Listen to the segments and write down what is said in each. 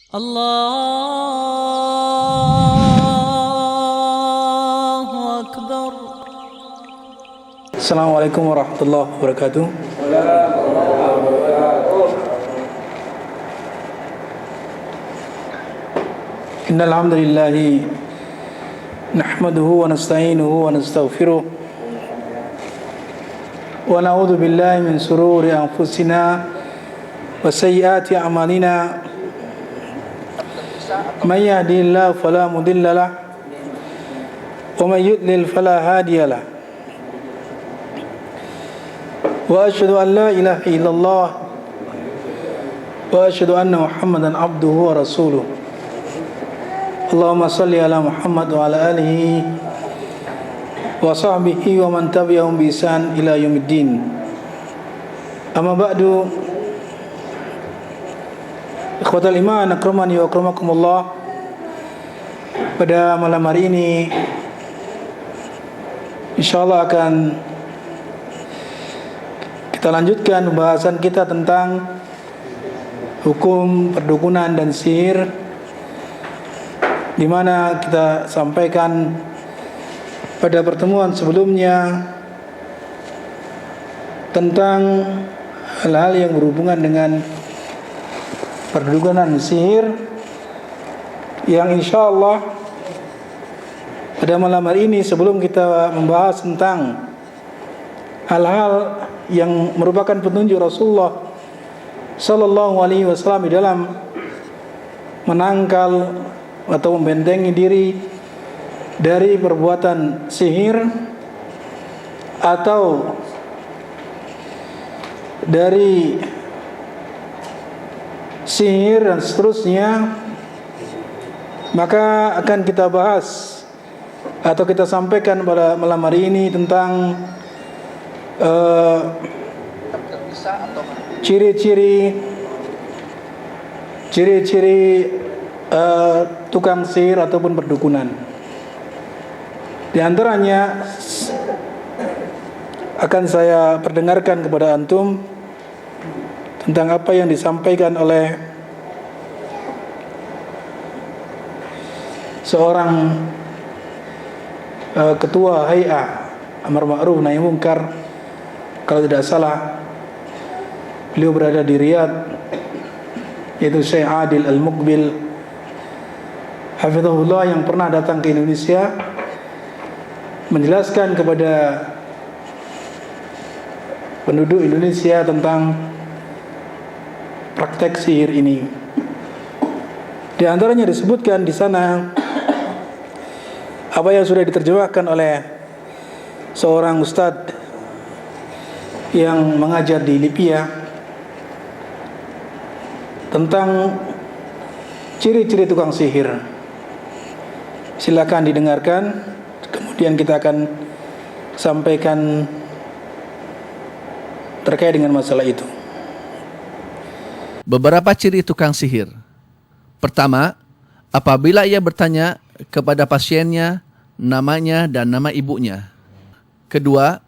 الله أكبر. Assalamualaikum warahmatullahi wabarakatuh. Innal hamdalillah nahmaduhu wa nasta'inuhu wa nastaghfiruh wa na'udzu billahi min shururi anfusina wa sayyiati a'malina. May yahdihillahu fala mudilla lahu wa may yudlil fala hadiya lahu. Wa asyhadu an la ilaha illallah wa asyhadu anna Muhammadan abduhu wa rasuluh. Allahumma salli ala Muhammad wa ala alihi wa sahbihi wa man tabi'ahum bi ihsan ila yaumiddin. Amma ba'du. Ikhwatal iman, akramani wa akramakumullah. Pada malam hari ini insyaallah akan kita lanjutkan pembahasan kita tentang hukum perdukunan dan sihir, di mana kita sampaikan pada pertemuan sebelumnya tentang hal-hal yang berhubungan dengan perdukunan sihir, yang insyaallah pada malam hari ini, sebelum kita membahas tentang hal-hal yang merupakan petunjuk Rasulullah sallallahu alaihi wasallam di dalam menangkal atau membentengi diri dari perbuatan sihir atau dari sihir dan seterusnya, maka akan kita bahas atau kita sampaikan pada malam hari ini tentang ciri-ciri tukang sihir ataupun perdukunan. Di antaranya akan saya perdengarkan kepada antum tentang apa yang disampaikan oleh seorang ketua Hay'ah Amar Ma'ruf Nahi Munkar, kalau tidak salah beliau berada di Riyadh, yaitu Syekh Adil Al-Muqbil hafizahullah, yang pernah datang ke Indonesia menjelaskan kepada penduduk Indonesia tentang praktek sihir ini. Di antaranya disebutkan di sana apa yang sudah diterjemahkan oleh seorang ustadz yang mengajar di Libya tentang ciri-ciri tukang sihir. Silakan didengarkan, kemudian kita akan sampaikan terkait dengan masalah itu. Beberapa ciri tukang sihir. Pertama, apabila ia bertanya kepada pasiennya namanya dan nama ibunya. Kedua,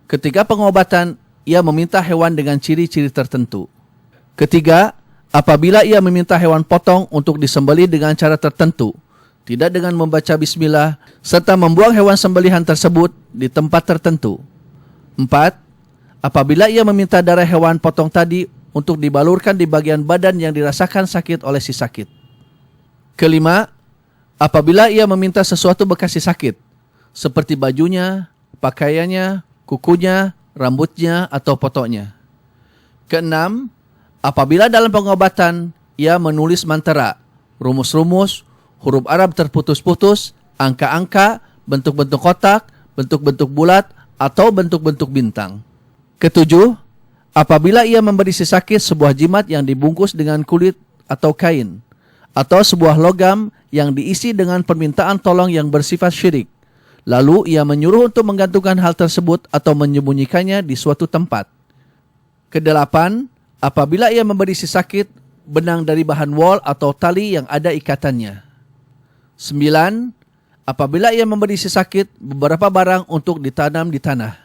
ketika pengobatan ia meminta hewan dengan ciri-ciri tertentu. Ketiga, apabila ia meminta hewan potong untuk disembelih dengan cara tertentu, tidak dengan membaca bismillah, serta membuang hewan sembelihan tersebut di tempat tertentu. 4. Apabila ia meminta darah hewan potong tadi untuk dibalurkan di bagian badan yang dirasakan sakit oleh si sakit. Kelima, apabila ia meminta sesuatu bekas si sakit, seperti bajunya, pakaiannya, kukunya, rambutnya, atau potoknya. Keenam, apabila dalam pengobatan ia menulis mantra, rumus-rumus, huruf Arab terputus-putus, angka-angka, bentuk-bentuk kotak, bentuk-bentuk bulat, atau bentuk-bentuk bintang. Ketujuh, apabila ia memberi si sakit sebuah jimat yang dibungkus dengan kulit atau kain, atau sebuah logam yang diisi dengan permintaan tolong yang bersifat syirik, lalu ia menyuruh untuk menggantungkan hal tersebut atau menyembunyikannya di suatu tempat. Kedelapan, apabila ia memberi si sakit benang dari bahan wol atau tali yang ada ikatannya. 9. Apabila ia memberi si sakit beberapa barang untuk ditanam di tanah.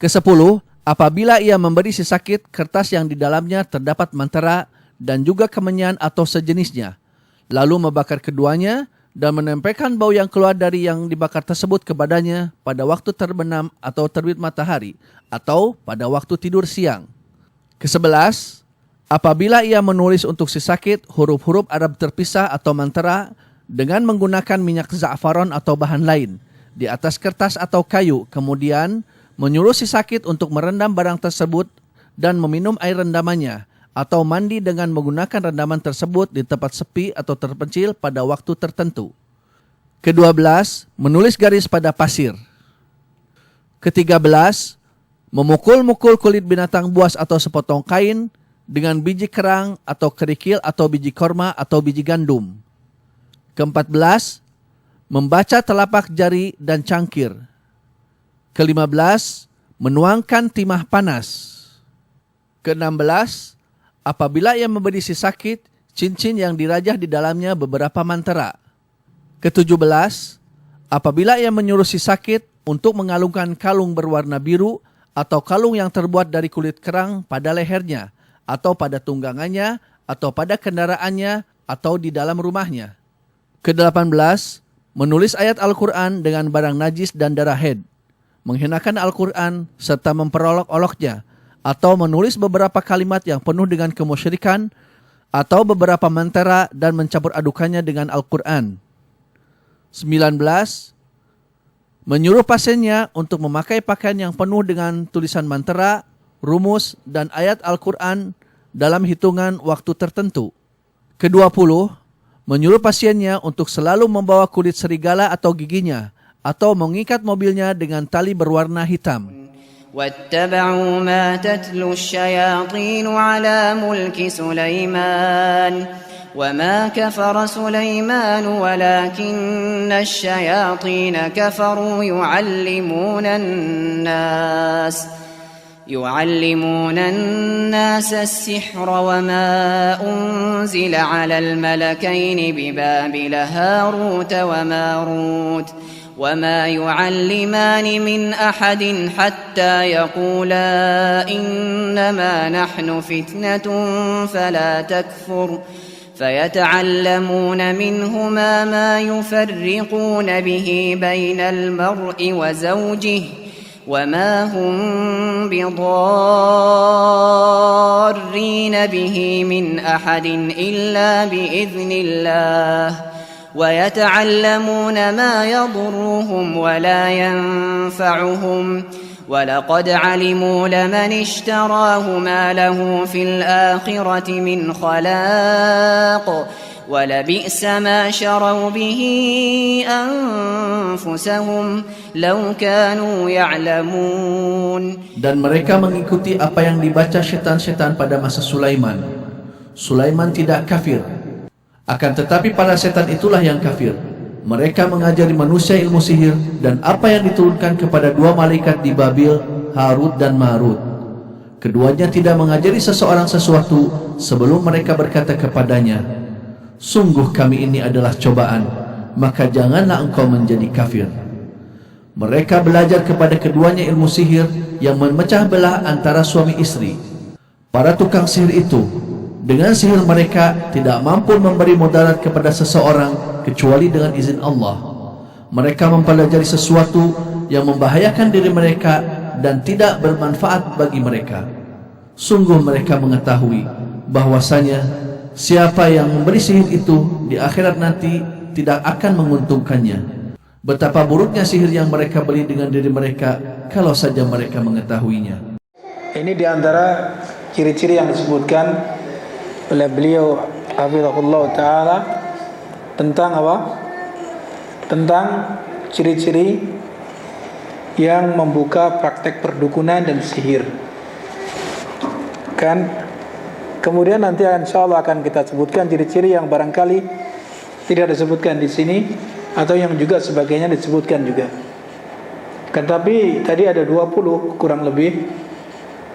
Ke-10. Apabila ia memberi si sakit kertas yang di dalamnya terdapat mantra dan juga kemenyan atau sejenisnya, lalu membakar keduanya dan menempelkan bau yang keluar dari yang dibakar tersebut ke badannya pada waktu terbenam atau terbit matahari atau pada waktu tidur siang. Ke-11, apabila ia menulis untuk si sakit huruf-huruf Arab terpisah atau mantara dengan menggunakan minyak za'faron atau bahan lain di atas kertas atau kayu, kemudian menyuruh si sakit untuk merendam barang tersebut dan meminum air rendamannya, atau mandi dengan menggunakan rendaman tersebut di tempat sepi atau terpencil pada waktu tertentu. Ke-12, menulis garis pada pasir. Ke-13, memukul-mukul kulit binatang buas atau sepotong kain dengan biji kerang atau kerikil atau biji korma atau biji gandum. Ke-14, membaca telapak jari dan cangkir. Ke-15, menuangkan timah panas. Ke-16, apabila ia memberi si sakit cincin yang dirajah di dalamnya beberapa mantara. Ke-17, apabila ia menyuruh si sakit untuk mengalungkan kalung berwarna biru atau kalung yang terbuat dari kulit kerang pada lehernya, atau pada tunggangannya, atau pada kendaraannya, atau di dalam rumahnya. Ke-18, menulis ayat Al-Quran dengan barang najis dan darah haid, menghinakan Al-Quran serta memperolok-oloknya, atau menulis beberapa kalimat yang penuh dengan kemusyrikan, atau beberapa mantara dan mencampur adukannya dengan Al-Quran. 19, menyuruh pasiennya untuk memakai pakaian yang penuh dengan tulisan mantara, rumus, dan ayat Al-Quran dalam hitungan waktu tertentu. Ke-20, menyuruh pasiennya untuk selalu membawa kulit serigala atau giginya, atau mengikat mobilnya dengan tali berwarna hitam. واتبعوا ما تتلو الشياطين على ملك سليمان وما كفر سليمان ولكن الشياطين كفروا يعلمون الناس السحر وما أنزل على الملكين ببابل هاروت وماروت وما يعلمان من أحد حتى يقولا إنما نحن فتنة فلا تكفر فيتعلمون منهما ما يفرقون به بين المرء وزوجه وما هم بضارين به من أحد إلا بإذن الله ويتعلمون ما يضرهم ولا ينفعهم ولقد علموا لمن اشتراه ما له في الآخرة من خلاق ولبئس ما شروا به أنفسهم لو كانوا يعلمون. Dan mereka mengikuti apa yang dibaca setan-setan pada masa Sulaiman. Sulaiman tidak kafir. Akan tetapi para setan itulah yang kafir. Mereka mengajari manusia ilmu sihir dan apa yang diturunkan kepada dua malaikat di Babil, Harut dan Marut. Keduanya tidak mengajari seseorang sesuatu sebelum mereka berkata kepadanya, "Sungguh kami ini adalah cobaan, maka janganlah engkau menjadi kafir." Mereka belajar kepada keduanya ilmu sihir yang memecah belah antara suami istri. Para tukang sihir itu dengan sihir mereka tidak mampu memberi mudarat kepada seseorang kecuali dengan izin Allah. Mereka mempelajari sesuatu yang membahayakan diri mereka dan tidak bermanfaat bagi mereka. Sungguh mereka mengetahui bahwasanya siapa yang memberi sihir itu di akhirat nanti tidak akan menguntungkannya. Betapa buruknya sihir yang mereka beli dengan diri mereka kalau saja mereka mengetahuinya. Ini diantara ciri-ciri yang disebutkan oleh beliau hafizahullah ta'ala tentang apa? Tentang ciri-ciri yang membuka praktek perdukunan dan sihir. Kan kemudian nanti insyaallah akan kita sebutkan ciri-ciri yang barangkali tidak disebutkan di sini atau yang juga sebagainya disebutkan juga. Kan tapi tadi ada 20 kurang lebih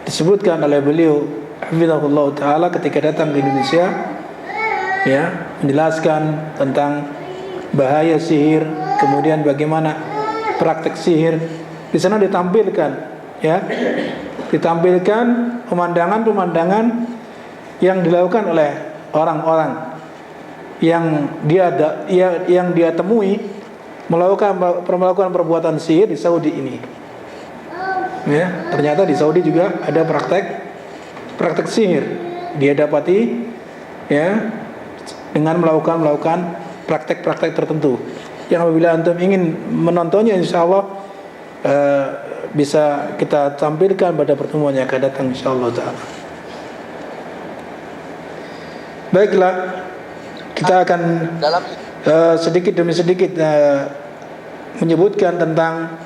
disebutkan oleh beliau hafizahullah ta'ala ketika datang ke Indonesia, ya, menjelaskan tentang bahaya sihir, kemudian bagaimana praktek sihir. Di sana ditampilkan, ya, ditampilkan pemandangan-pemandangan yang dilakukan oleh orang-orang yang dia temui melakukan perbuatan sihir di Saudi ini. Ya, ternyata di Saudi juga ada praktek sihir dia dapati, ya, dengan melakukan praktek-praktek tertentu. Yang apabila antum ingin menontonnya, insyaallah bisa kita tampilkan pada pertemuan yang akan datang insyaallah taala. Baiklah, kita akan sedikit demi sedikit menyebutkan tentang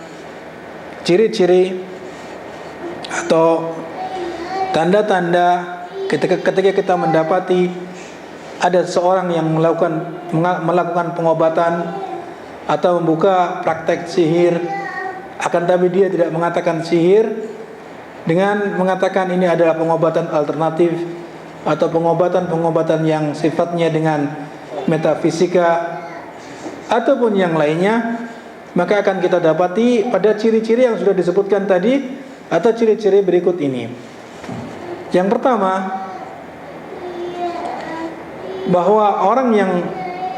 ciri-ciri atau tanda-tanda ketika kita mendapati ada seorang yang melakukan pengobatan atau membuka praktek sihir, akan tapi dia tidak mengatakan sihir, dengan mengatakan ini adalah pengobatan alternatif atau pengobatan yang sifatnya dengan metafisika ataupun yang lainnya, maka akan kita dapati pada ciri-ciri yang sudah disebutkan tadi atau ciri-ciri berikut ini. Yang pertama, bahwa orang yang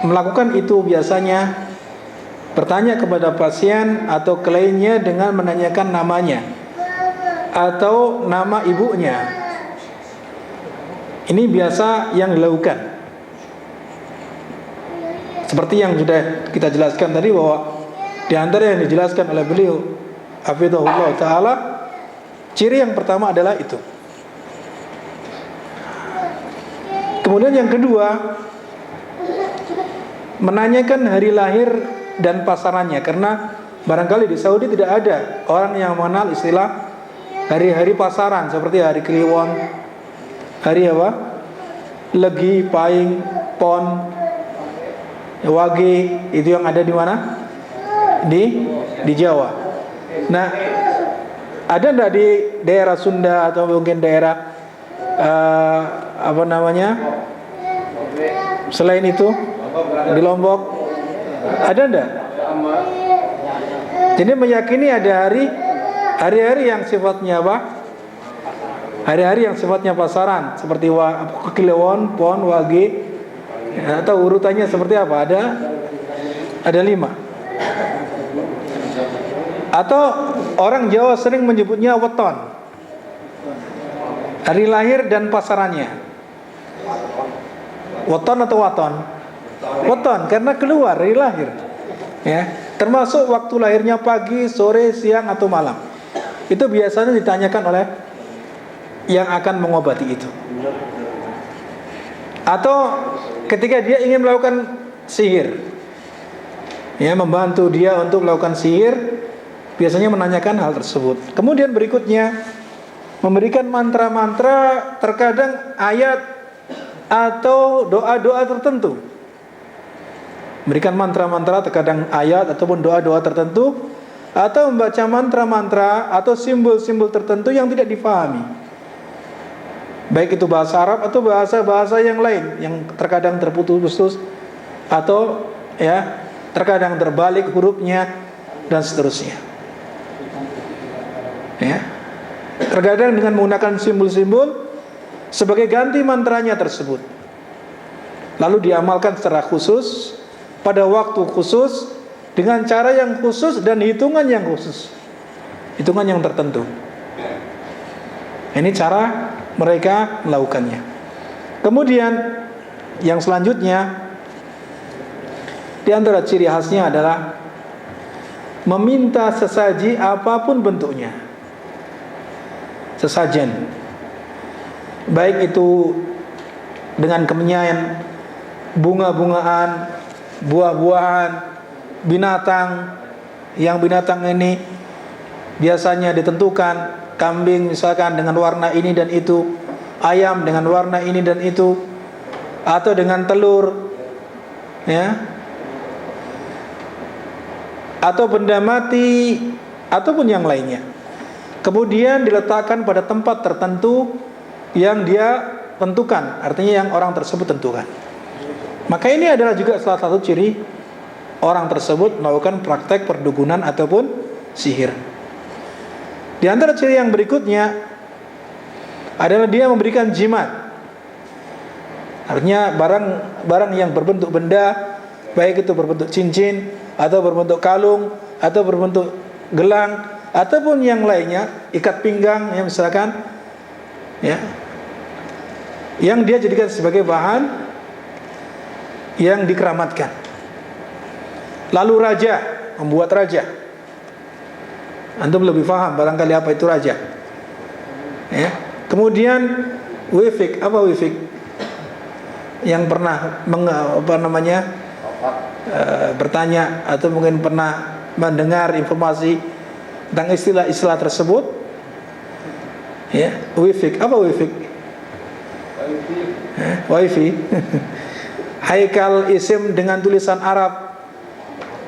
melakukan itu biasanya bertanya kepada pasien atau kliennya dengan menanyakan namanya atau nama ibunya. Ini biasa yang dilakukan. Seperti yang sudah kita jelaskan tadi, bahwa di antara yang dijelaskan oleh beliau hafizahullah taala, ciri yang pertama adalah itu. Kemudian yang kedua, menanyakan hari lahir dan pasarannya, karena barangkali di Saudi tidak ada orang yang mengenal istilah hari-hari pasaran seperti hari Kliwon, hari apa? Legi, Paing, Pon, Wage, itu yang ada di mana? Di Jawa. Nah, ada enggak di daerah Sunda atau mungkin daerah selain itu di Lombok ada enggak? Jadi meyakini ada hari-hari yang sifatnya apa? Hari-hari yang sifatnya pasaran, seperti Kliwon, Pon, Wage, atau urutannya seperti apa? Ada 5. Atau orang Jawa sering menyebutnya weton, hari lahir dan pasarannya. Weton atau waton? Weton, karena keluar hari lahir, ya, termasuk waktu lahirnya pagi, sore, siang atau malam. Itu biasanya ditanyakan oleh yang akan mengobati itu. Atau ketika dia ingin melakukan sihir, ya, membantu dia untuk melakukan sihir, biasanya menanyakan hal tersebut. Kemudian berikutnya, memberikan mantra-mantra, terkadang ayat atau doa-doa tertentu. Memberikan mantra-mantra, terkadang ayat ataupun doa-doa tertentu, atau membaca mantra-mantra atau simbol-simbol tertentu yang tidak difahami, baik itu bahasa Arab atau bahasa-bahasa yang lain yang terkadang terputus-putus atau, ya, terkadang terbalik hurufnya dan seterusnya. Ya, terkadang dengan menggunakan simbol-simbol sebagai ganti mantranya tersebut, lalu diamalkan secara khusus pada waktu khusus dengan cara yang khusus dan hitungan yang khusus, hitungan yang tertentu. Ini cara mereka melakukannya. Kemudian yang selanjutnya, di antara ciri khasnya adalah meminta sesaji apapun bentuknya. Sesajen, baik itu dengan kemenyan, bunga-bungaan, buah-buahan, binatang. Yang binatang ini biasanya ditentukan, kambing misalkan dengan warna ini dan itu, ayam dengan warna ini dan itu, atau dengan telur, ya, atau benda mati ataupun yang lainnya. Kemudian diletakkan pada tempat tertentu yang dia tentukan, artinya yang orang tersebut tentukan. Maka ini adalah juga salah satu ciri orang tersebut melakukan praktek perdukunan ataupun sihir. Di antara ciri yang berikutnya adalah dia memberikan jimat. Artinya barang yang berbentuk benda, baik itu berbentuk cincin atau berbentuk kalung atau berbentuk gelang ataupun yang lainnya, ikat pinggang ya misalkan, ya, yang dia jadikan sebagai bahan yang dikeramatkan. Lalu raja, membuat raja. Antum lebih paham barangkali apa itu raja. Ya. Kemudian wifik, apa wifik? Yang pernah bertanya atau mungkin pernah mendengar informasi tentang istilah-istilah tersebut, ya, wifik, apa wifik? Wifi. Haikal isim dengan tulisan Arab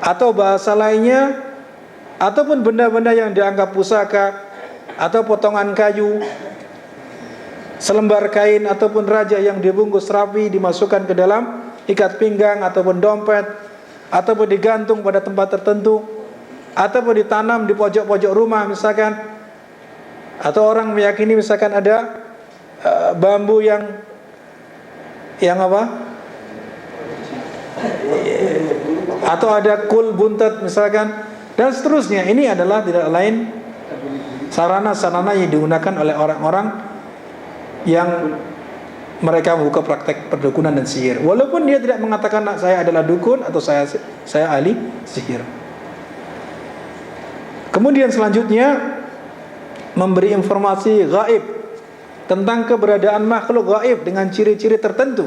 atau bahasa lainnya, ataupun benda-benda yang dianggap pusaka atau potongan kayu, selembar kain ataupun raja yang dibungkus rapi dimasukkan ke dalam ikat pinggang ataupun dompet, ataupun digantung pada tempat tertentu, ataupun ditanam di pojok-pojok rumah misalkan, atau orang meyakini misalkan ada bambu yang apa, atau ada kul buntet misalkan, dan seterusnya. Ini adalah tidak lain sarana-sarana yang digunakan oleh orang-orang yang mereka membuka praktek perdukunan dan sihir, walaupun dia tidak mengatakan saya adalah dukun atau saya ahli sihir. Kemudian selanjutnya memberi informasi gaib tentang keberadaan makhluk gaib dengan ciri-ciri tertentu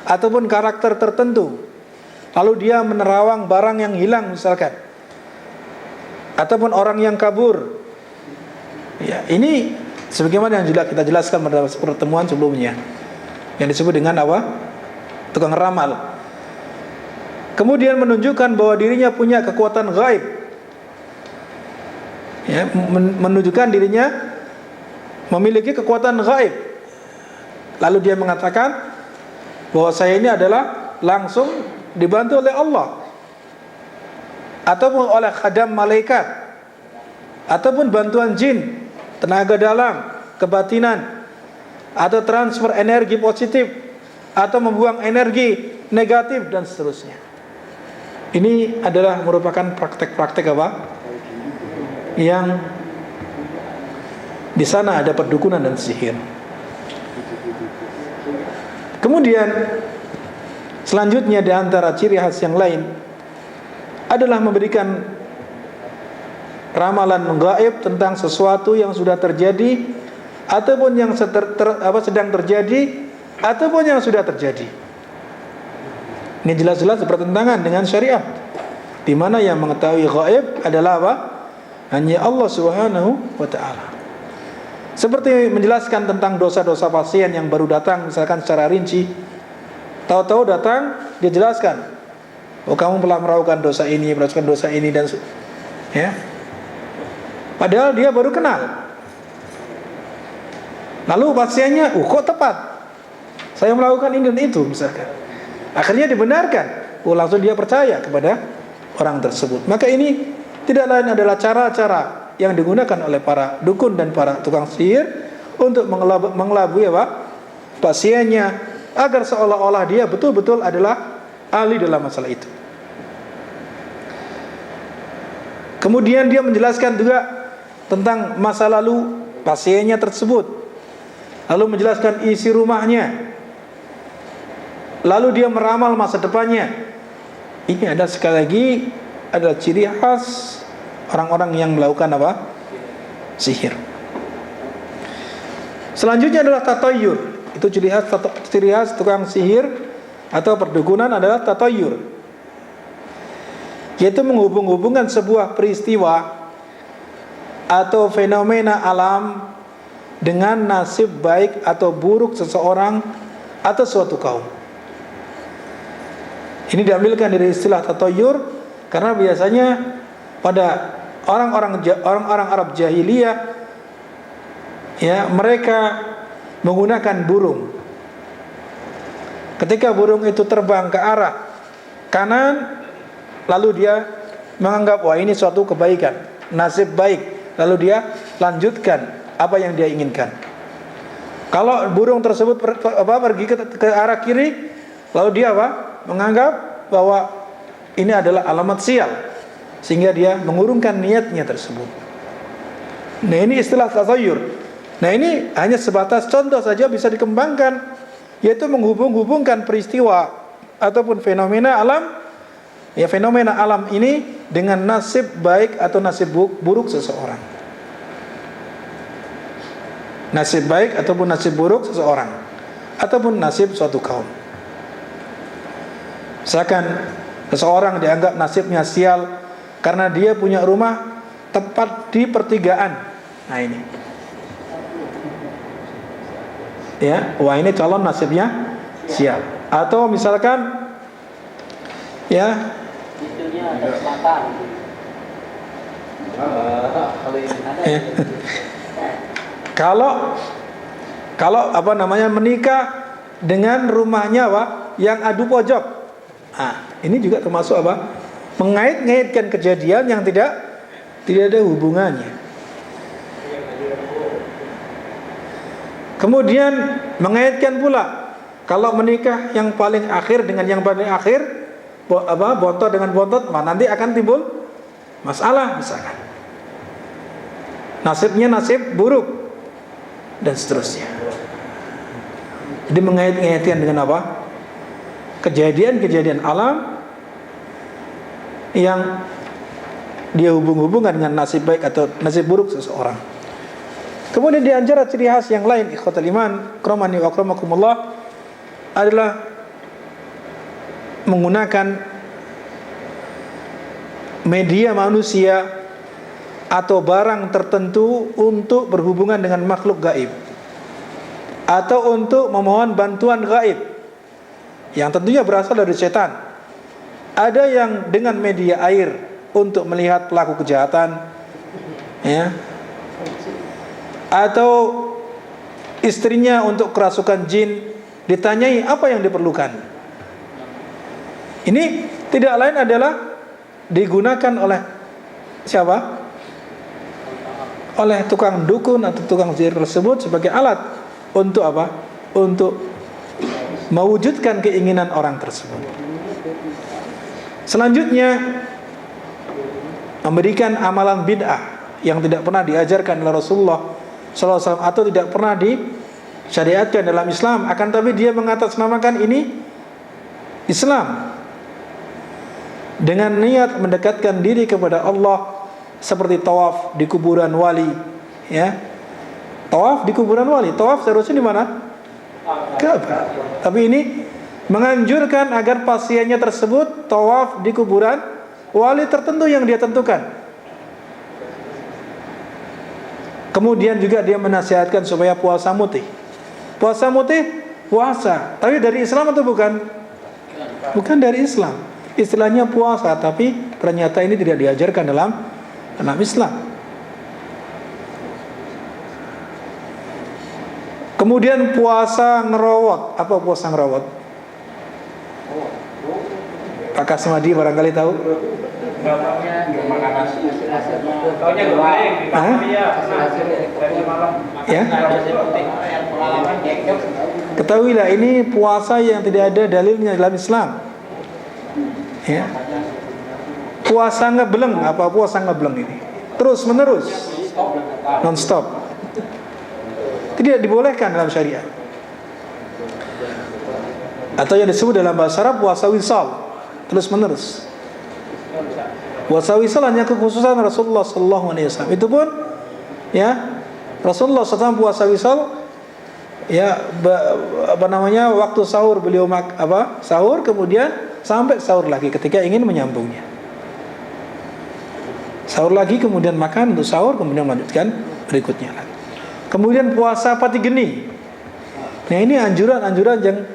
ataupun karakter tertentu. Lalu dia menerawang barang yang hilang misalkan, ataupun orang yang kabur. Ya, ini sebagaimana yang kita jelaskan pada pertemuan sebelumnya, yang disebut dengan apa? Tukang ramal. Kemudian menunjukkan bahwa dirinya punya kekuatan gaib, ya, menunjukkan dirinya memiliki kekuatan gaib. Lalu dia mengatakan bahwa saya ini adalah langsung dibantu oleh Allah, ataupun oleh khadam malaikat, ataupun bantuan jin, tenaga dalam, kebatinan, atau transfer energi positif, atau membuang energi negatif dan seterusnya. Ini adalah merupakan praktek-praktek apa? Yang di sana ada perdukunan dan sihir. Kemudian selanjutnya di antara ciri khas yang lain adalah memberikan ramalan gaib tentang sesuatu yang sudah terjadi ataupun yang sedang terjadi ataupun yang sudah terjadi. Ini jelas-jelas bertentangan dengan syariat, di mana yang mengetahui gaib adalah apa? Hanya Allah Subhanahu wa taala. Seperti menjelaskan tentang dosa-dosa pasien yang baru datang misalkan secara rinci. Tahu-tahu datang, dia jelaskan, oh kamu telah melakukan dosa ini, melakukan dosa ini, dan ya. Padahal dia baru kenal. Lalu pasiennya, kok tepat, saya melakukan ini dan itu misalkan. Akhirnya dibenarkan, langsung dia percaya kepada orang tersebut. Maka ini tidak lain adalah cara-cara yang digunakan oleh para dukun dan para tukang sihir untuk mengelabui apa? Pasiennya, agar seolah-olah dia betul-betul adalah ahli dalam masalah itu. Kemudian dia menjelaskan juga tentang masa lalu pasiennya tersebut, lalu menjelaskan isi rumahnya, lalu dia meramal masa depannya. Ini ada sekali lagi adalah ciri khas orang-orang yang melakukan apa? Sihir. Selanjutnya adalah tatayur. Itu ciri khas tukang sihir atau perdukunan adalah tatayur, yaitu menghubung-hubungkan sebuah peristiwa atau fenomena alam dengan nasib baik atau buruk seseorang atau suatu kaum. Ini diambilkan dari istilah tatayur karena biasanya pada orang-orang Arab jahiliyah, ya, mereka menggunakan burung. Ketika burung itu terbang ke arah kanan, lalu dia menganggap wah ini suatu kebaikan, nasib baik, lalu dia lanjutkan apa yang dia inginkan. Kalau burung tersebut pergi ke arah kiri, lalu dia menganggap bahwa ini adalah alamat sial, sehingga dia mengurungkan niatnya tersebut. Nah, ini istilah tazayur. Nah, ini hanya sebatas contoh saja, bisa dikembangkan, yaitu menghubung-hubungkan peristiwa ataupun fenomena alam, ya fenomena alam ini dengan nasib baik atau nasib buruk seseorang. Nasib baik ataupun nasib buruk seseorang, ataupun nasib suatu kaum. Misalkan seseorang dianggap nasibnya sial karena dia punya rumah tepat di pertigaan. Nah, ini, ya, wah, ini calon nasibnya sial. Atau misalkan, ya, kalau menikah dengan rumahnya yang adu pojok. Nah, ini juga termasuk mengait-ngaitkan kejadian yang tidak ada hubungannya. Kemudian mengaitkan pula kalau menikah yang paling akhir dengan yang paling akhir, bontot dengan bontot, nanti akan timbul masalah, misalkan nasibnya nasib buruk dan seterusnya. Jadi mengait-ngaitkan dengan kejadian-kejadian alam yang dia hubung-hubungkan dengan nasib baik atau nasib buruk seseorang. Kemudian di antara ciri khas yang lain, ikhwatul iman, akramani wa akramakumullah, adalah menggunakan media manusia atau barang tertentu untuk berhubungan dengan makhluk gaib, atau untuk memohon bantuan gaib yang tentunya berasal dari setan. Ada yang dengan media air untuk melihat pelaku kejahatan, ya, atau istrinya untuk kerasukan jin, ditanyai apa yang diperlukan. Ini tidak lain adalah digunakan oleh siapa? Oleh tukang dukun atau tukang sihir tersebut sebagai alat untuk Untuk mewujudkan keinginan orang tersebut. Selanjutnya, memberikan amalan bid'ah yang tidak pernah diajarkan oleh Rasulullah SAW atau tidak pernah disyariatkan dalam Islam, akan tapi dia mengatasnamakan ini Islam dengan niat mendekatkan diri kepada Allah, seperti tawaf di kuburan wali, ya. Tawaf di kuburan wali, tawaf seharusnya di mana? Ka'bah. Tapi ini menganjurkan agar pasiennya tersebut tawaf di kuburan wali tertentu yang dia tentukan. Kemudian juga dia menasihatkan supaya puasa mutih. Puasa mutih, puasa, tapi dari Islam atau bukan? Bukan dari Islam. Istilahnya puasa, tapi ternyata ini tidak diajarkan dalam Islam. Kemudian puasa ngerawat. Apa puasa ngerawat? Pak Kasmadi barangkali tahu. Ya? Ketahuilah, ini puasa yang tidak ada dalilnya dalam Islam. Ya. Puasa ngebleng. Apa puasa ngebleng ini? Terus menerus, non-stop. Tidak dibolehkan dalam syariat. Atau yang disebut dalam bahasa Arab puasa wisal, terus menerus. Puasa wisal hanya kekhususan Rasulullah SAW. Itu pun, ya, Rasulullah SAW puasa wisal, ya, waktu sahur beliau sahur, kemudian sampai sahur lagi ketika ingin menyambungnya. Sahur lagi, kemudian makan untuk sahur, kemudian melanjutkan berikutnya lagi. Kemudian puasa pati geni. Nah, ini anjuran-anjuran yang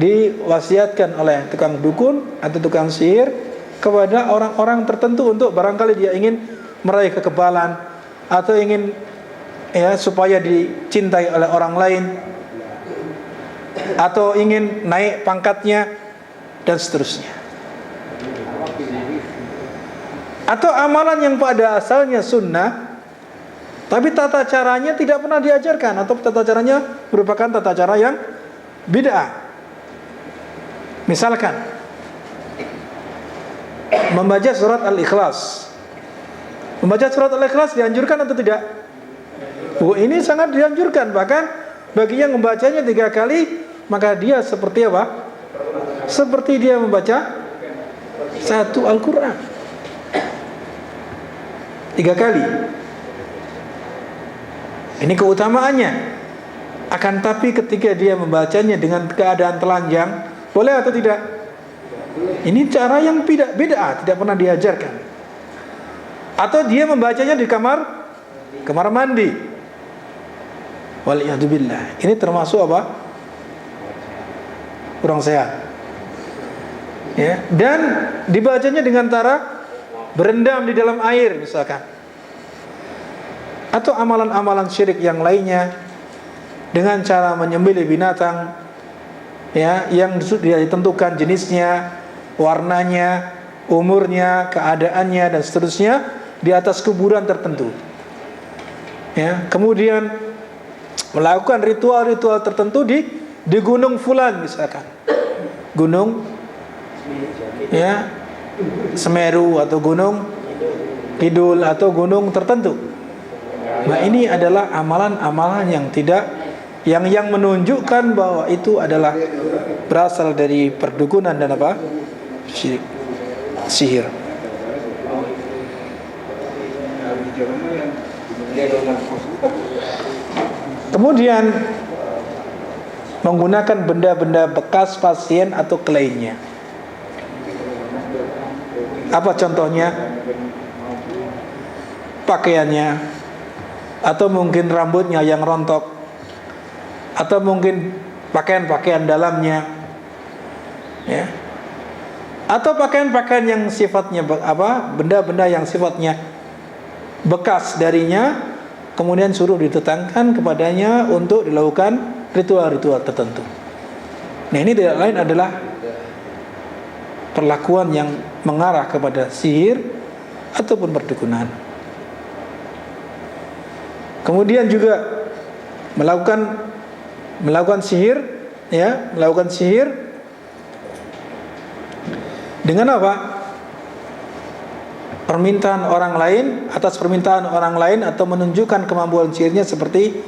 diwasiatkan oleh tukang dukun atau tukang sihir kepada orang-orang tertentu untuk barangkali dia ingin meraih kekebalan atau ingin, ya, supaya dicintai oleh orang lain, atau ingin naik pangkatnya dan seterusnya. Atau amalan yang pada asalnya sunnah Tapi tata caranya tidak pernah diajarkan, atau tata caranya merupakan tata cara yang bid'ah. Misalkan membaca surat Al-Ikhlas. Membaca surat Al-Ikhlas dianjurkan atau tidak? Oh, ini sangat dianjurkan. Bahkan bagi yang membacanya 3 kali, maka dia seperti apa? Seperti dia membaca satu Al-Quran 3 kali. Ini keutamaannya. Akan tapi ketika dia membacanya dengan keadaan telanjang, boleh atau tidak? Ini cara yang beda, tidak pernah diajarkan. Atau dia membacanya di kamar mandi. Waliyahzubillah. Ini termasuk apa? Kurang sehat. Ya, dan dibacanya dengan cara berendam di dalam air misalkan. Atau amalan-amalan syirik yang lainnya dengan cara menyembelih binatang, ya, yang sudah ditentukan jenisnya, warnanya, umurnya, keadaannya dan seterusnya di atas kuburan tertentu. Ya, kemudian melakukan ritual-ritual tertentu di gunung fulan misalkan. Gunung, ya, Semeru atau gunung Kidul atau gunung tertentu. Nah, ini adalah amalan-amalan yang yang menunjukkan bahwa itu adalah berasal dari perdukunan dan apa? Syirik, sihir. Kemudian menggunakan benda-benda bekas pasien atau kliennya. Apa contohnya? Pakaiannya, atau mungkin rambutnya yang rontok, atau mungkin pakaian-pakaian dalamnya, ya, atau pakaian-pakaian yang sifatnya benda-benda yang sifatnya bekas darinya, kemudian suruh ditetangkan kepadanya untuk dilakukan ritual-ritual tertentu. Nah, ini tidak lain adalah perlakuan yang mengarah kepada sihir ataupun perdukunan. Kemudian juga melakukan sihir, ya, melakukan sihir dengan apa? Permintaan orang lain, atas permintaan orang lain, atau menunjukkan kemampuan sihirnya seperti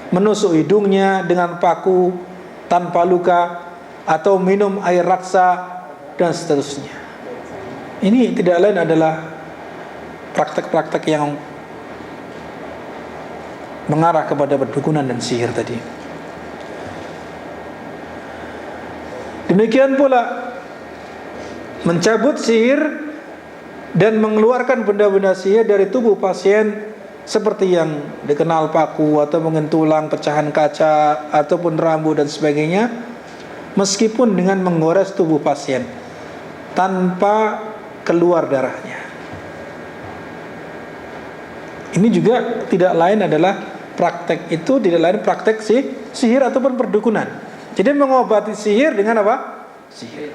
menusuk hidungnya dengan paku tanpa luka, atau minum air raksa dan seterusnya. Ini tidak lain adalah praktek-praktek yang mengarah kepada perdukunan dan sihir tadi. Demikian pula mencabut sihir dan mengeluarkan benda-benda sihir dari tubuh pasien seperti yang dikenal paku atau mungkin tulang, pecahan kaca ataupun rambut dan sebagainya, meskipun dengan menggores tubuh pasien tanpa keluar darahnya. Ini juga tidak lain adalah praktek sihir ataupun perdukunan. Jadi mengobati sihir dengan apa? Sihir.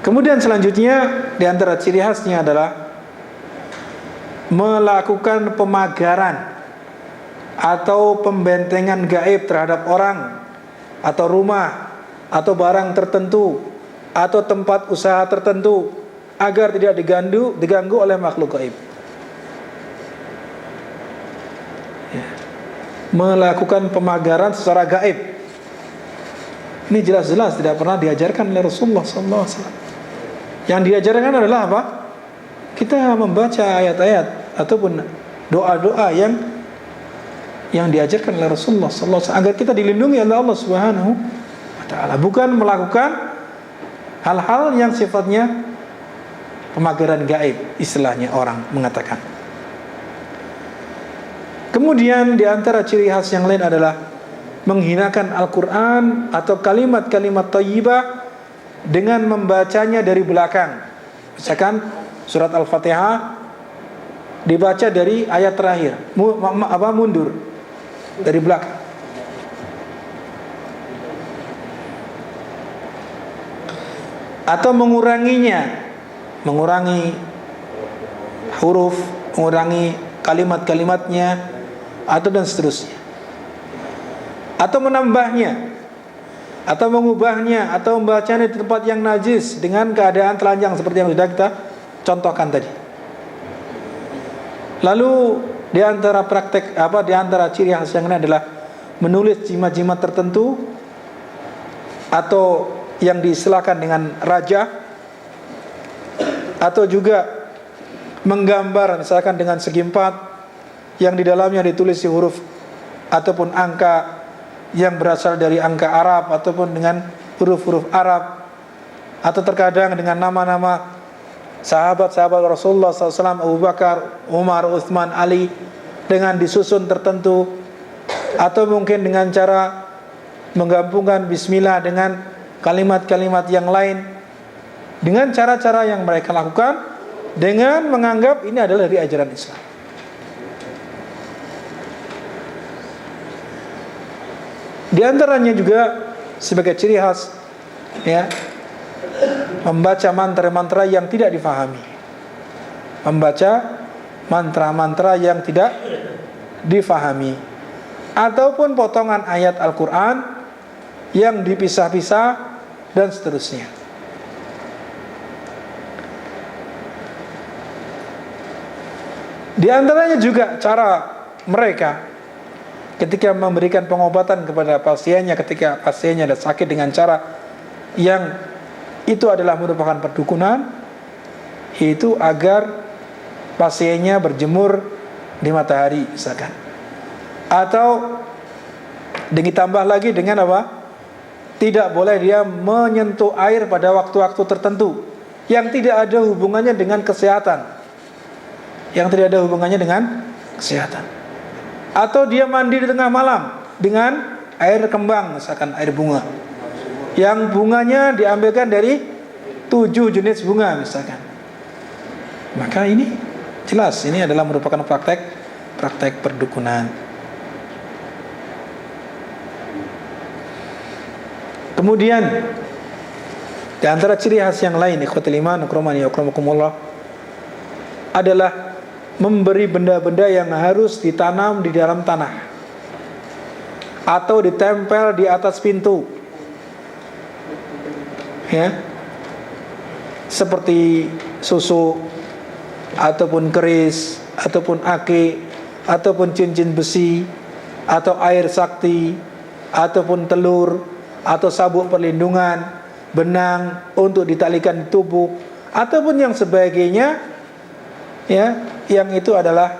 Kemudian selanjutnya di antara ciri khasnya adalah melakukan pemagaran atau pembentengan gaib terhadap orang atau rumah atau barang tertentu atau tempat usaha tertentu agar tidak diganggu oleh makhluk gaib. Ya. Melakukan pemagaran secara gaib. Ini jelas-jelas tidak pernah diajarkan oleh Rasulullah SAW. Yang diajarkan adalah apa? Kita membaca ayat-ayat ataupun doa-doa yang diajarkan oleh Rasulullah SAW agar kita dilindungi oleh Allah Subhanahu wa Ta'ala, bukan melakukan hal-hal yang sifatnya pemagaran gaib, istilahnya orang mengatakan. Kemudian di antara ciri khas yang lain adalah menghinakan Al-Quran atau kalimat-kalimat thayyibah dengan membacanya dari belakang. Misalkan surat Al-Fatihah dibaca dari ayat terakhir, mundur dari belakang. atau menguranginya, mengurangi huruf, mengurangi kalimat-kalimatnya, atau dan seterusnya, atau menambahnya, atau mengubahnya, atau membacanya di tempat yang najis dengan keadaan telanjang seperti yang sudah kita contohkan tadi. Lalu di antara di antara ciri khas yang ini adalah menulis jimat-jimat tertentu atau yang diistilahkan dengan raja, atau juga menggambar misalkan dengan segi empat yang di dalamnya ditulis huruf ataupun angka yang berasal dari angka Arab ataupun dengan huruf-huruf Arab, atau terkadang dengan nama-nama sahabat-sahabat Rasulullah SAW, Abu Bakar, Umar, Uthman, Ali, dengan disusun tertentu, atau mungkin dengan cara menggabungkan bismillah dengan kalimat-kalimat yang lain, dengan cara-cara yang mereka lakukan dengan menganggap ini adalah dari ajaran Islam. Di antaranya juga sebagai ciri khas, ya, membaca mantra-mantra yang tidak difahami, membaca mantra-mantra yang tidak difahami, ataupun potongan ayat Al-Quran yang dipisah-pisah dan seterusnya. Di antaranya juga cara mereka ketika memberikan pengobatan kepada pasiennya, ketika pasiennya ada sakit, dengan cara yang itu adalah merupakan perdukunan, yaitu agar pasiennya berjemur di matahari misalkan, atau ditambah lagi dengan apa? Tidak boleh dia menyentuh air pada waktu-waktu tertentu yang tidak ada hubungannya dengan kesehatan, yang tidak ada hubungannya dengan kesehatan. Atau dia mandi di tengah malam dengan air kembang, misalkan air bunga, yang bunganya diambilkan dari 7 jenis bunga misalkan. Maka ini jelas ini adalah merupakan praktek perdukunan. Kemudian di antara ciri khas yang lain, ikhwatul iman, akromani akramakumullah, adalah memberi benda-benda yang harus ditanam di dalam tanah atau ditempel di atas pintu, ya, seperti susu ataupun keris ataupun ake ataupun cincin besi atau air sakti ataupun telur atau sabuk perlindungan, benang untuk ditalikan di tubuh ataupun yang sebagainya, ya, yang itu adalah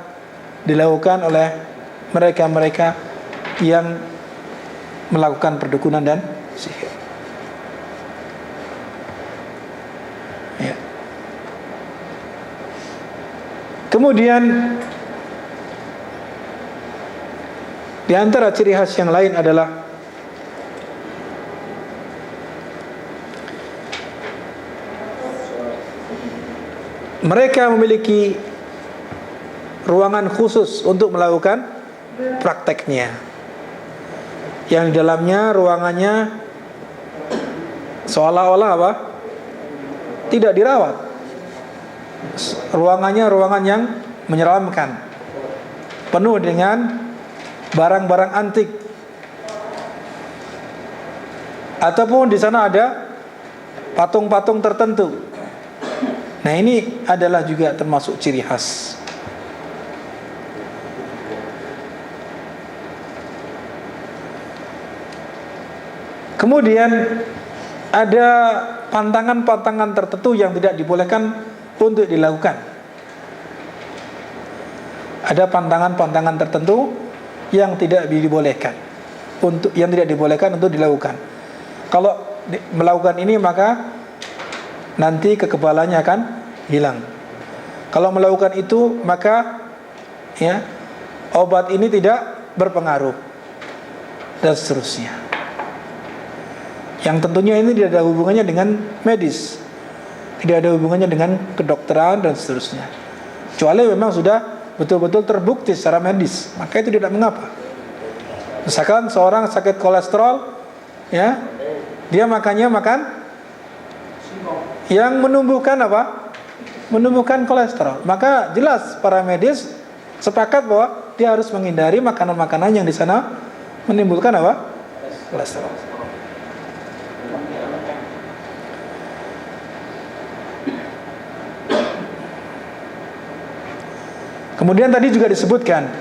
dilakukan oleh mereka-mereka yang melakukan perdukunan dan sihir. Ya. Kemudian di antara ciri khas yang lain adalah mereka memiliki ruangan khusus untuk melakukan prakteknya, yang di dalamnya ruangannya seolah-olah apa? Tidak dirawat. Ruangannya ruangan yang menyeramkan, penuh dengan barang-barang antik, ataupun di sana ada patung-patung tertentu. Nah, ini adalah juga termasuk ciri khas. Kemudian ada pantangan-pantangan tertentu yang tidak dibolehkan untuk dilakukan. Ada pantangan-pantangan tertentu yang tidak dibolehkan untuk dilakukan. Kalau melakukan ini maka nanti kekebalannya akan hilang. Kalau melakukan itu maka, ya, obat ini tidak berpengaruh dan seterusnya. Yang tentunya ini tidak ada hubungannya dengan medis, tidak ada hubungannya dengan kedokteran dan seterusnya. Kecuali memang sudah betul-betul terbukti secara medis, maka itu tidak mengapa. Misalkan seorang sakit kolesterol, ya, dia makan yang menumbuhkan apa? Menumbuhkan kolesterol. Maka jelas para medis sepakat bahwa dia harus menghindari makanan-makanan yang di sana menimbulkan apa? Kolesterol. Kemudian tadi juga disebutkan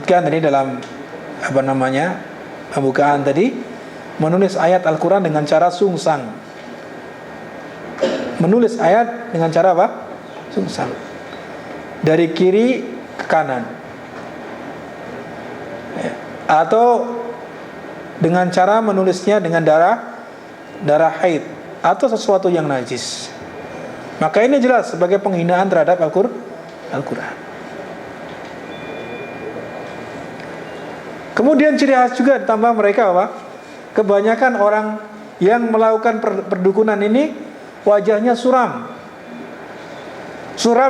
tadi dalam apa namanya pembukaan tadi, menulis ayat Al-Quran dengan cara sungsang. Menulis ayat dengan cara apa? Sungsang. Dari kiri ke kanan. Atau dengan cara menulisnya dengan darah haid atau sesuatu yang najis. Maka ini jelas sebagai penghinaan terhadap Al-Quran. Kemudian ciri khas juga ditambah mereka apa? Kebanyakan orang yang melakukan perdukunan ini wajahnya suram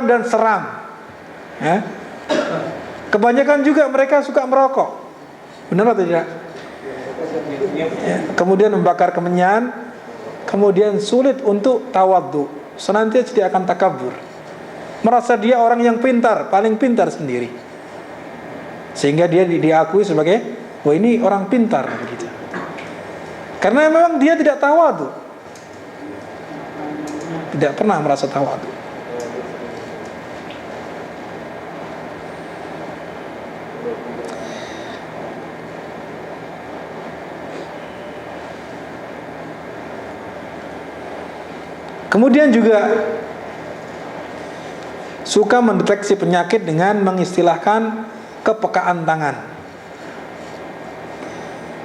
dan seram, ya. Kebanyakan juga mereka suka merokok, benar atau tidak? Ya. Kemudian membakar kemenyan, kemudian sulit untuk tawadhu, senantiasa dia akan takabur, merasa dia orang yang pintar, paling pintar sendiri, sehingga dia diakui sebagai, wah ini orang pintar begitu. Karena memang dia tidak tawadhu, tidak pernah merasa tawadhu. Kemudian juga suka mendeteksi penyakit dengan mengistilahkan kepekaan tangan.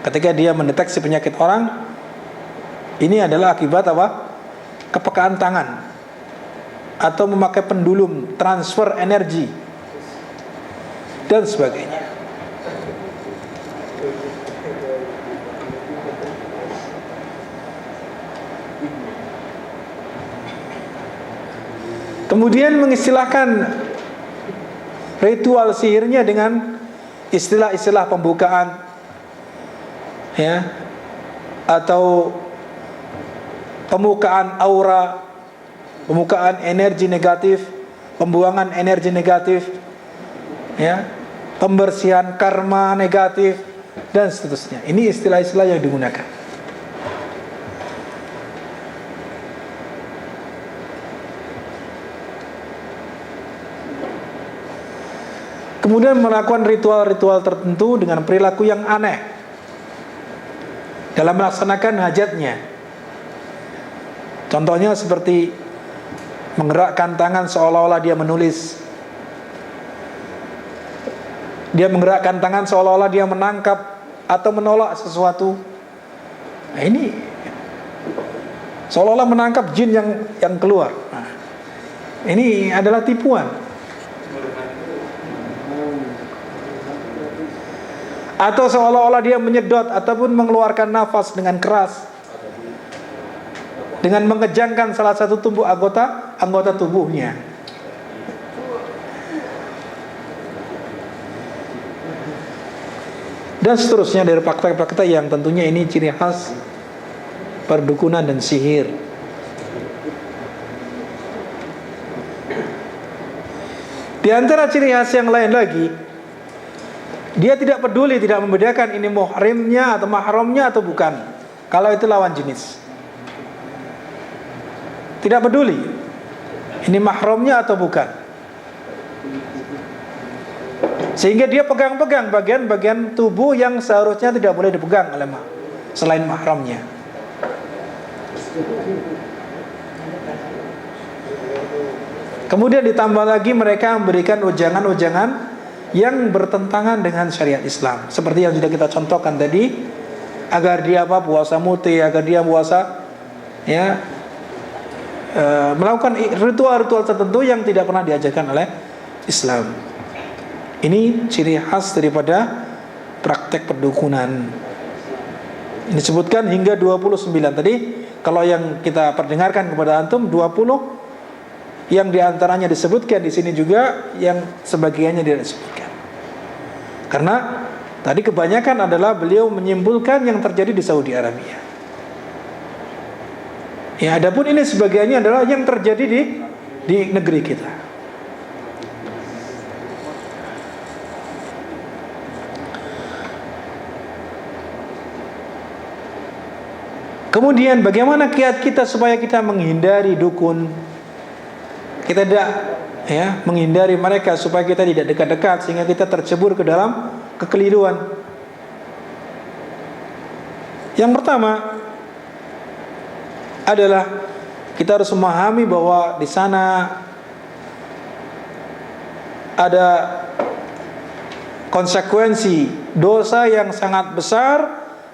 Ketika dia mendeteksi penyakit orang, ini adalah akibat apa? Kepekaan tangan, atau memakai pendulum, transfer energi, dan sebagainya. Kemudian mengistilahkan ritual sihirnya dengan istilah-istilah pembukaan, ya, atau pembukaan aura, pembukaan energi negatif, pembuangan energi negatif, ya, pembersihan karma negatif, dan seterusnya. Ini istilah-istilah yang digunakan. Kemudian melakukan ritual-ritual tertentu dengan perilaku yang aneh dalam melaksanakan hajatnya. Contohnya seperti menggerakkan tangan seolah-olah dia menulis. Dia menggerakkan tangan seolah-olah dia menangkap atau menolak sesuatu. Nah, ini seolah-olah menangkap jin yang keluar. Nah, ini adalah tipuan. Atau seolah-olah dia menyedot ataupun mengeluarkan nafas dengan keras, dengan mengejangkan salah satu anggota tubuhnya. Dan seterusnya dari praktek-praktek yang tentunya ini ciri khas perdukunan dan sihir. Di antara ciri khas yang lain lagi, dia tidak peduli, tidak membedakan ini muhrimnya atau mahramnya atau bukan. Kalau itu lawan jenis, tidak peduli ini mahramnya atau bukan. Sehingga dia pegang-pegang bagian-bagian tubuh yang seharusnya tidak boleh dipegang oleh selain mahramnya. Kemudian ditambah lagi mereka memberikan ujangan-ujangan yang bertentangan dengan syariat Islam, seperti yang sudah kita contohkan tadi, agar dia puasa muti, agar dia puasa, ya, melakukan ritual-ritual tertentu yang tidak pernah diajarkan oleh Islam. Ini ciri khas daripada praktek perdukunan. Ini disebutkan hingga 29 tadi. Kalau yang kita perdengarkan kepada antum 20, yang diantaranya disebutkan di sini juga, yang sebagiannya tidak disebutkan. Karena tadi kebanyakan adalah beliau menyimpulkan yang terjadi di Saudi Arabia. Ya, adapun ini sebagiannya adalah yang terjadi di negeri kita. Kemudian bagaimana kiat kita supaya kita menghindari dukun? Kita tidak menghindari mereka supaya kita tidak dekat-dekat sehingga kita tercebur ke dalam kekeliruan. Yang pertama adalah kita harus memahami bahwa di sana ada konsekuensi dosa yang sangat besar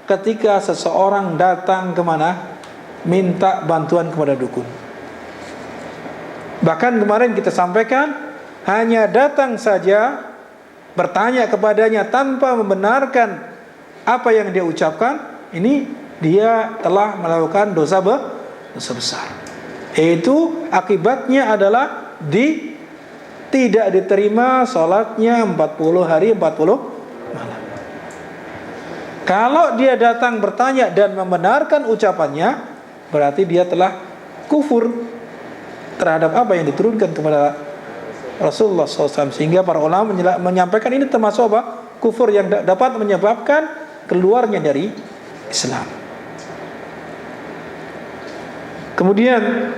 ketika seseorang datang kemana? Minta bantuan kepada dukun. Bahkan kemarin kita sampaikan, hanya datang saja bertanya kepadanya tanpa membenarkan apa yang dia ucapkan, ini dia telah melakukan dosa besar. Yaitu akibatnya adalah tidak diterima salatnya 40 hari 40 malam. Kalau dia datang bertanya dan membenarkan ucapannya, berarti dia telah kufur terhadap apa yang diturunkan kepada Rasulullah SAW. Sehingga para ulama menyampaikan ini termasuk apa? Kufur yang dapat menyebabkan keluarnya dari Islam. Kemudian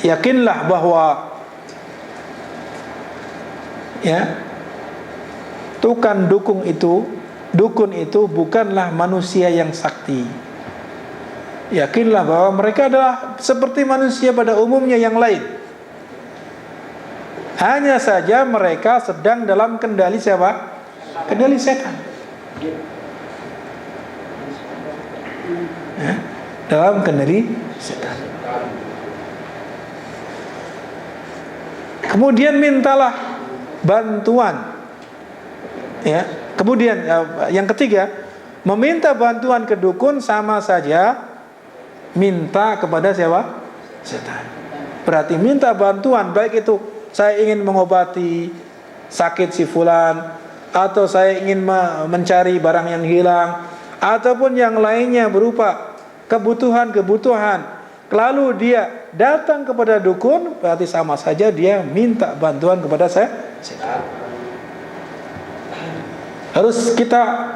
yakinlah bahwa dukun itu bukanlah manusia yang sakti. Yakinlah bahwa mereka adalah seperti manusia pada umumnya yang lain. Hanya saja mereka sedang dalam kendali siapa? Kendali setan. Dalam kendali setan. Kemudian mintalah bantuan. Kemudian yang ketiga, meminta bantuan ke dukun sama saja minta kepada siapa? Setan. Berarti minta bantuan, baik itu saya ingin mengobati sakit si fulan, atau saya ingin mencari barang yang hilang, ataupun yang lainnya berupa kebutuhan, lalu dia datang kepada dukun, berarti sama saja dia minta bantuan kepada setan. Harus kita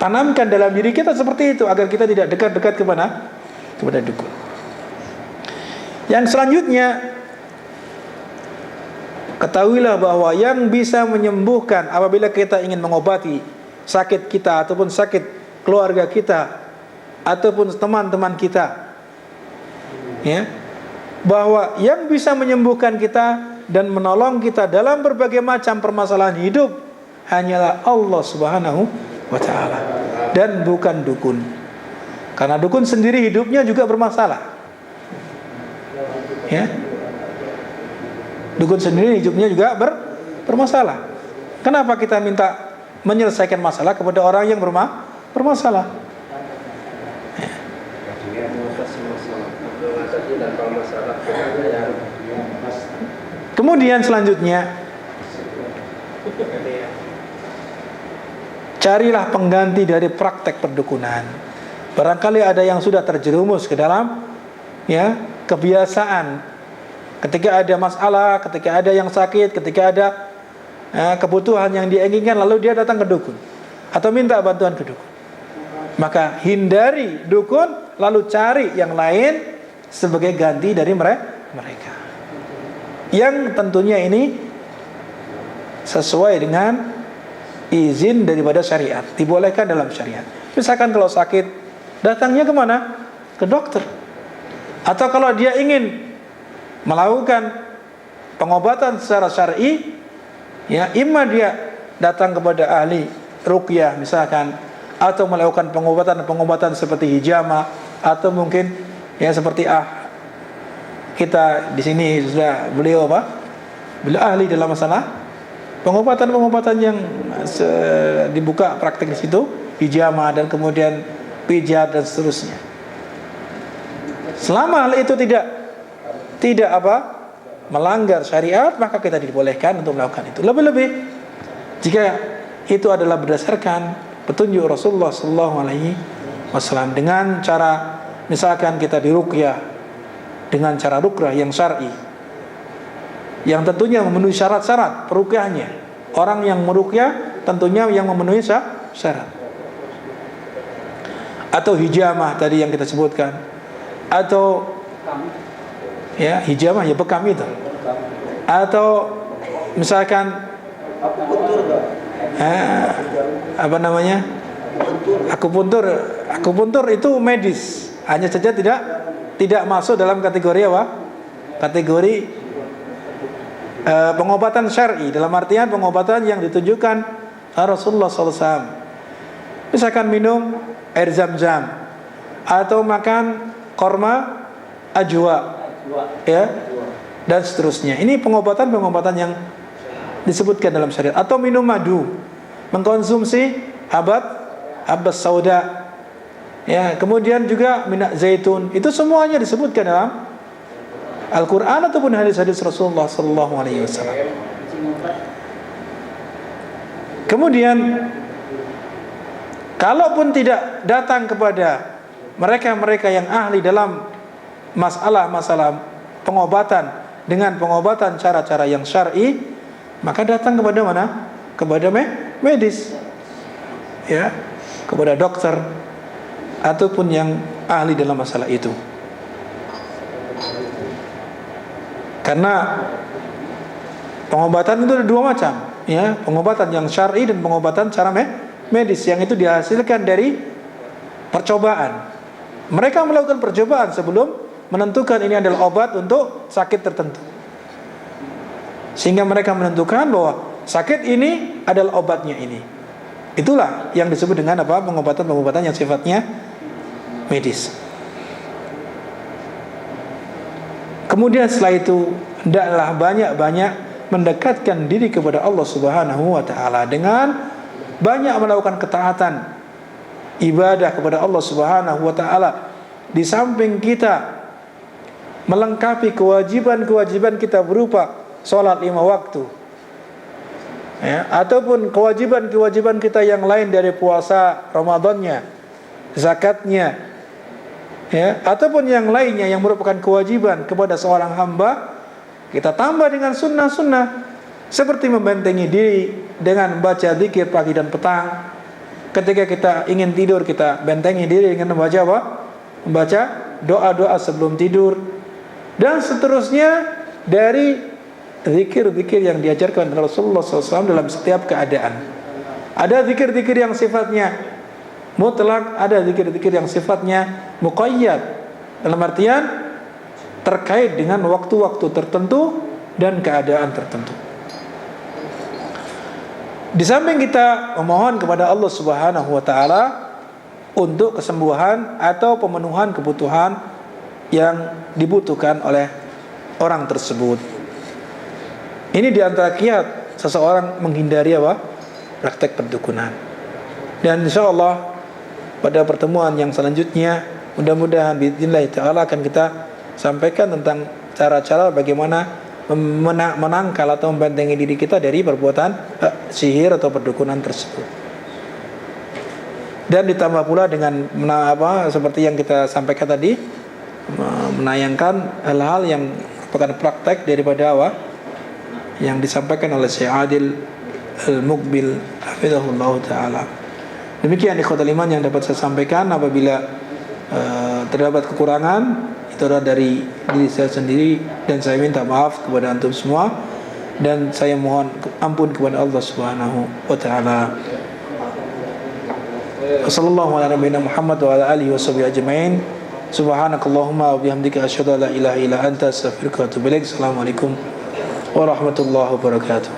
tanamkan dalam diri kita seperti itu, agar kita tidak dekat-dekat kepada dukun. Yang selanjutnya, ketahuilah bahwa yang bisa menyembuhkan apabila kita ingin mengobati sakit kita ataupun sakit keluarga kita ataupun teman-teman kita, bahwa yang bisa menyembuhkan kita dan menolong kita dalam berbagai macam permasalahan hidup hanyalah Allah Subhanahu wa ta'ala, dan bukan dukun. Karena dukun sendiri hidupnya juga bermasalah. Dukun sendiri hidupnya juga bermasalah. Kenapa kita minta menyelesaikan masalah kepada orang yang bermasalah? Kemudian selanjutnya, carilah pengganti dari praktek perdukunan. Barangkali ada yang sudah terjerumus ke dalam kebiasaan. Ketika ada masalah, ketika ada yang sakit, ketika ada kebutuhan yang diinginkan, lalu dia datang ke dukun atau minta bantuan ke dukun. Maka hindari dukun, lalu cari yang lain sebagai ganti dari mereka. Yang tentunya ini sesuai dengan izin daripada syariat, dibolehkan dalam syariat. Misalkan kalau sakit, datangnya kemana? Ke dokter. Atau kalau dia ingin melakukan pengobatan secara syar'i, imma dia datang kepada ahli ruqyah misalkan, atau melakukan pengobatan seperti hijama, atau mungkin seperti kita di sini sudah beliau ahli dalam masalah pengobatan yang dibuka praktik di situ, hijama dan kemudian pijat dan seterusnya. Selama hal itu tidak melanggar syariat, maka kita dibolehkan untuk melakukan itu. Lebih-lebih jika itu adalah berdasarkan petunjuk Rasulullah SAW dengan cara misalkan kita diruqyah dengan cara ruqyah yang syar'i, yang tentunya memenuhi syarat-syarat peruqyahnya. Orang yang meruqyah tentunya yang memenuhi syarat. Atau hijamah tadi yang kita sebutkan, atau ya hijamah ya bekam itu, atau misalkan apa namanya, akupuntur itu medis, hanya saja tidak masuk dalam kategori apa? Kategori pengobatan syar'i, dalam artian pengobatan yang ditunjukkan Rasulullah SAW. Misalkan minum air zam-zam, atau makan korma ajwa, ya, dan seterusnya. Ini pengobatan yang disebutkan dalam syariat. Atau minum madu, mengkonsumsi habas sauda, ya, kemudian juga minyak zaitun. Itu semuanya disebutkan dalam Al-Quran ataupun hadis-hadis Rasulullah SAW. Kemudian, kalaupun tidak datang kepada mereka-mereka yang ahli dalam masalah pengobatan dengan pengobatan cara-cara yang syar'i, maka datang kepada mana? Kepada medis, ya, kepada dokter ataupun yang ahli dalam masalah itu. Karena pengobatan itu ada dua macam, ya, pengobatan yang syar'i dan pengobatan cara medis yang itu dihasilkan dari percobaan. Mereka melakukan percobaan sebelum menentukan ini adalah obat untuk sakit tertentu, sehingga mereka menentukan bahwa sakit ini adalah obatnya ini. Itulah yang disebut dengan apa? Pengobatan yang sifatnya medis. Kemudian setelah itu, hendaklah banyak-banyak mendekatkan diri kepada Allah Subhanahu wa taala dengan banyak melakukan ketaatan ibadah kepada Allah Subhanahu wa taala. Di samping kita melengkapi kewajiban-kewajiban kita berupa sholat 5 waktu, ya, ataupun kewajiban-kewajiban kita yang lain dari puasa Ramadannya, zakatnya, ya, ataupun yang lainnya yang merupakan kewajiban kepada seorang hamba, kita tambah dengan sunnah-sunnah, seperti membentengi diri dengan membaca zikir pagi dan petang. Ketika kita ingin tidur, kita bentengi diri dengan membaca apa? Membaca doa-doa sebelum tidur, dan seterusnya dari zikir-zikir yang diajarkan Rasulullah SAW dalam setiap keadaan. Ada zikir-zikir yang sifatnya mutlak, ada zikir-zikir yang sifatnya muqayyad, dalam artian terkait dengan waktu-waktu tertentu dan keadaan tertentu. Di samping kita memohon kepada Allah Subhanahu wa taala untuk kesembuhan atau pemenuhan kebutuhan yang dibutuhkan oleh orang tersebut. Ini di antara kiat seseorang menghindari apa? Praktek perdukunan. Dan insyaallah pada pertemuan yang selanjutnya, mudah-mudahan biidznillah taala akan kita sampaikan tentang cara-cara bagaimana menangkal atau membentengi diri kita dari perbuatan sihir atau perdukunan tersebut. Dan ditambah pula dengan seperti yang kita sampaikan tadi, menayangkan hal-hal yang merupakan praktek daripada yang disampaikan oleh Syekh Adil Al-Muqbil hafizahullah taala. Demikian ikhwatul iman yang dapat saya sampaikan. Apabila terdapat kekurangan, itu adalah dari diri saya sendiri, dan saya minta maaf kepada antum semua, dan saya mohon ampun kepada Allah Subhanahu wa taala. Wassallallahu ala nabiyyina Muhammad wa ala alihi washabihi ajmain. Subhanakallahumma wa bihamdika asyhadu an la ilaha illa anta astaghfiruka wa atubu ilaik. Assalamualaikum warahmatullahi wabarakatuh.